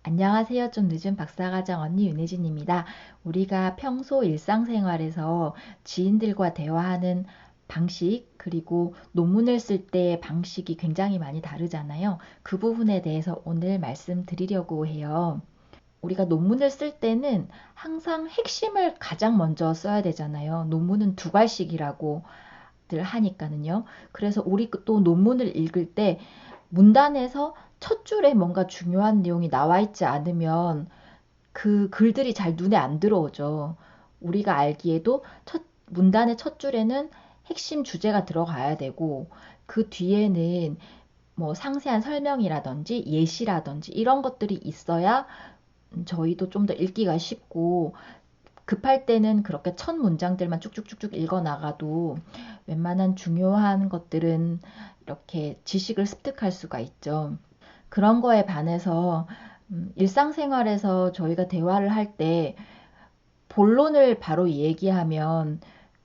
안녕하세요. 좀 늦은 박사과정 언니 윤혜진입니다. 우리가 평소 일상생활에서 지인들과 대화하는 방식, 그리고 논문을 쓸 때의 방식이 굉장히 많이 다르잖아요. 그 부분에 대해서 오늘 말씀드리려고 해요. 우리가 논문을 쓸 때는 항상 핵심을 가장 먼저 써야 되잖아요. 논문은 두 갈씩이라고 들 하니까는요. 그래서 우리 또 논문을 읽을 때 문단에서 첫 줄에 뭔가 중요한 내용이 나와 있지 않으면 그 글들이 잘 눈에 안 들어오죠. 우리가 알기에도 문단의 첫 줄에는 핵심 주제가 들어가야 되고 그 뒤에는 뭐 상세한 설명이라든지 예시라든지 이런 것들이 있어야 저희도 좀 더 읽기가 쉽고 급할 때는 그렇게 첫 문장들만 쭉쭉쭉쭉 읽어 나가도 웬만한 중요한 것들은 이렇게 지식을 습득할 수가 있죠. 그런 거에 반해서 일상생활에서 저희가 대화를 할 때 본론을 바로 얘기하면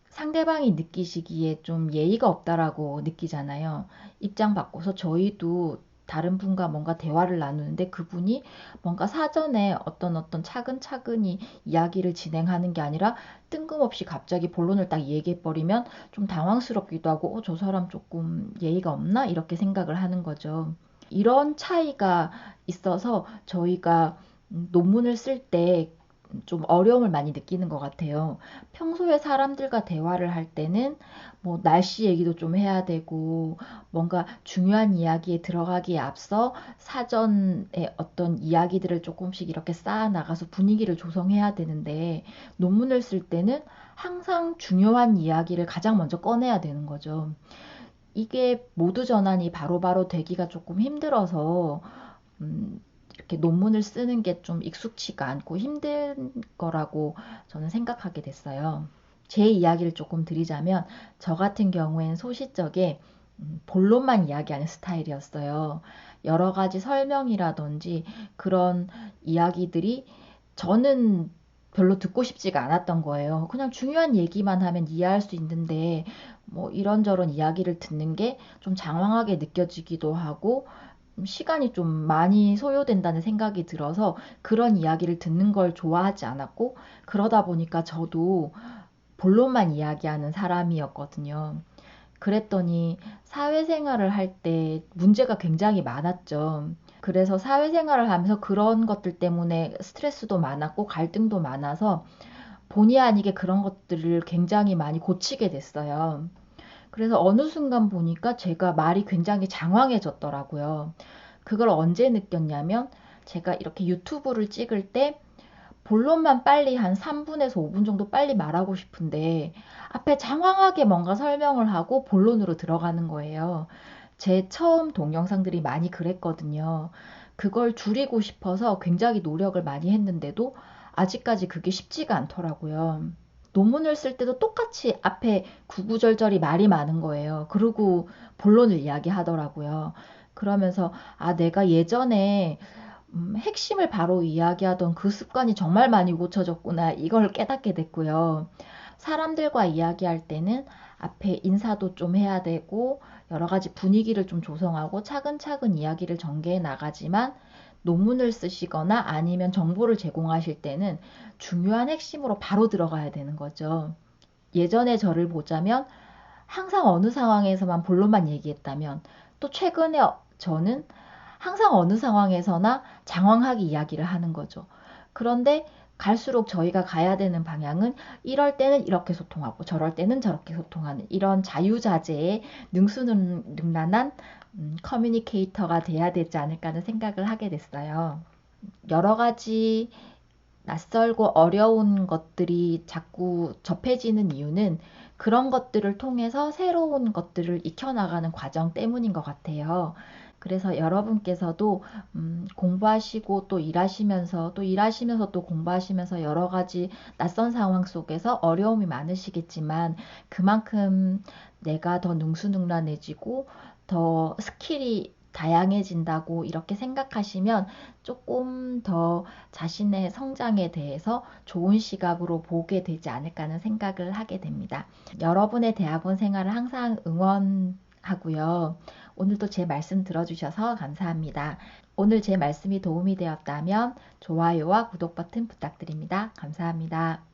상대방이 느끼시기에 좀 예의가 없다라고 느끼잖아요. 입장 바꿔서 저희도 다른 분과 뭔가 대화를 나누는데 그분이 뭔가 사전에 어떤 차근차근히 이야기를 진행하는 게 아니라 뜬금없이 갑자기 본론을 딱 얘기해버리면 좀 당황스럽기도 하고 저 사람 조금 예의가 없나? 이렇게 생각을 하는 거죠. 이런 차이가 있어서 저희가 논문을 쓸때 좀 어려움을 많이 느끼는 것 같아요. 평소에 사람들과 대화를 할 때는 뭐 날씨 얘기도 좀 해야 되고 뭔가 중요한 이야기에 들어가기에 앞서 사전에 어떤 이야기들을 조금씩 이렇게 쌓아 나가서 분위기를 조성해야 되는데 논문을 쓸 때는 항상 중요한 이야기를 가장 먼저 꺼내야 되는 거죠. 이게 모두 전환이 바로바로 되기가 조금 힘들어서 이렇게 논문을 쓰는 게 좀 익숙치가 않고 힘든 거라고 저는 생각하게 됐어요. 제 이야기를 조금 드리자면 저 같은 경우엔 소시적에 본론만 이야기하는 스타일이었어요. 여러 가지 설명이라든지 그런 이야기들이 저는 별로 듣고 싶지가 않았던 거예요. 그냥 중요한 얘기만 하면 이해할 수 있는데 뭐 이런저런 이야기를 듣는 게 좀 장황하게 느껴지기도 하고 시간이 좀 많이 소요된다는 생각이 들어서 그런 이야기를 듣는 걸 좋아하지 않았고 그러다 보니까 저도 본론만 이야기하는 사람이었거든요. 그랬더니 사회생활을 할 때 문제가 굉장히 많았죠. 그래서 사회생활을 하면서 그런 것들 때문에 스트레스도 많았고 갈등도 많아서 본의 아니게 그런 것들을 굉장히 많이 고치게 됐어요. 그래서 어느 순간 보니까 제가 말이 굉장히 장황해졌더라고요. 그걸 언제 느꼈냐면 제가 이렇게 유튜브를 찍을 때 본론만 빨리 한 3분에서 5분 정도 빨리 말하고 싶은데 앞에 장황하게 뭔가 설명을 하고 본론으로 들어가는 거예요. 제 처음 동영상들이 많이 그랬거든요. 그걸 줄이고 싶어서 굉장히 노력을 많이 했는데도 아직까지 그게 쉽지가 않더라고요. 논문을 쓸 때도 똑같이 앞에 구구절절히 말이 많은 거예요. 그리고 본론을 이야기하더라고요. 그러면서 아, 내가 예전에 핵심을 바로 이야기하던 그 습관이 정말 많이 고쳐졌구나. 이걸 깨닫게 됐고요. 사람들과 이야기할 때는 앞에 인사도 좀 해야 되고 여러 가지 분위기를 좀 조성하고 차근차근 이야기를 전개해 나가지만 논문을 쓰시거나 아니면 정보를 제공하실 때는 중요한 핵심으로 바로 들어가야 되는 거죠. 예전에 저를 보자면 항상 어느 상황에서만 본론만 얘기했다면 또 최근에 저는 항상 어느 상황에서나 장황하게 이야기를 하는 거죠. 그런데 갈수록 저희가 가야 되는 방향은 이럴 때는 이렇게 소통하고 저럴 때는 저렇게 소통하는 이런 자유자재의 능수능란한 커뮤니케이터가 돼야 되지 않을까 하는 생각을 하게 됐어요. 여러 가지 낯설고 어려운 것들이 자꾸 접해지는 이유는 그런 것들을 통해서 새로운 것들을 익혀나가는 과정 때문인 것 같아요. 그래서 여러분께서도 공부하시고 또 일하시면서 또 공부하시면서 여러 가지 낯선 상황 속에서 어려움이 많으시겠지만 그만큼 내가 더 능수능란해지고 더 스킬이 다양해진다고 이렇게 생각하시면 조금 더 자신의 성장에 대해서 좋은 시각으로 보게 되지 않을까 하는 생각을 하게 됩니다. 여러분의 대학원 생활을 항상 응원하고요. 오늘도 제 말씀 들어주셔서 감사합니다. 오늘 제 말씀이 도움이 되었다면 좋아요와 구독 버튼 부탁드립니다. 감사합니다.